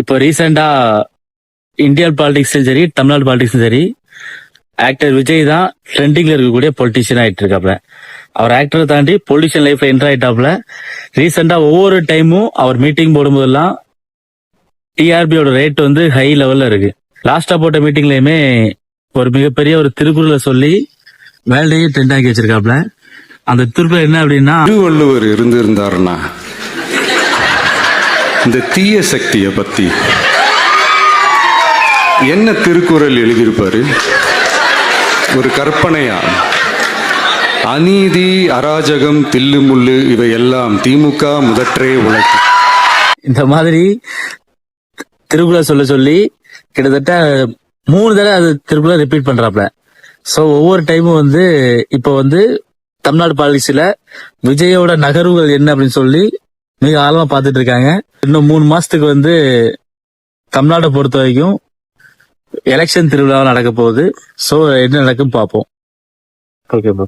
இப்போ ரீசெண்டா இந்தியன் பாலிடிக்ஸும் சரி, தமிழ்நாடு பாலிடிக்ஸும் சரி, ஆக்டர் விஜய் தான் ட்ரெண்டிங்ல இருக்கக்கூடிய பொலிட்டிஷியன் ஆயிட்டு இருக்காப்ல. அவர் ஆக்டரை தாண்டி பொலிட்டிஷியன் லைஃப்ல என்டர் ஆயிட்டாப்ல. ரீசெண்டா ஒவ்வொரு டைமும் அவர் மீட்டிங் போடும்போதெல்லாம் டிஆர்பியோட ரேட் வந்து ஹை லெவல்ல இருக்கு. லாஸ்டா போட்ட மீட்டிங்லயுமே ஒரு மிகப்பெரிய ஒரு திருக்குறளை சொல்லி வேல்டையே ட்ரெண்ட் ஆக்கி வச்சிருக்காப்ல. அந்த திருக்குறள் என்ன அப்படின்னா, திருவள்ளுவர் இருந்திருந்தாருன்னா இந்த தீய சக்தியை பத்தி என்ன திருக்குறள் எழுதியிருப்பாரு? ஒரு கற்பனையா, அநீதி, அராஜகம், தில்லுமுள்ளு இவையெல்லாம் திமுக முதற்றே உழைக்கும். இந்த மாதிரி திருக்குறள் சொல்ல சொல்லி கிட்டத்தட்ட 3 தடவை அது திருக்குறளை ரிப்பீட் பண்றாப்ல. சோ ஒவ்வொரு டைமும் வந்து இப்போ வந்து தமிழ்நாடு பாலிசில விஜயோட நகர்வுகள் என்ன அப்படின்னு சொல்லி மிக ஆழமா பார்த்துட்டு இருக்காங்க. இன்னும் 3 மாசத்துக்கு வந்து தமிழ்நாட்டை பொறுத்த வரைக்கும் எலெக்ஷன் திருவிழா நடக்க போகுது. சோ என்ன நடக்கும் பார்ப்போம். Okay bro.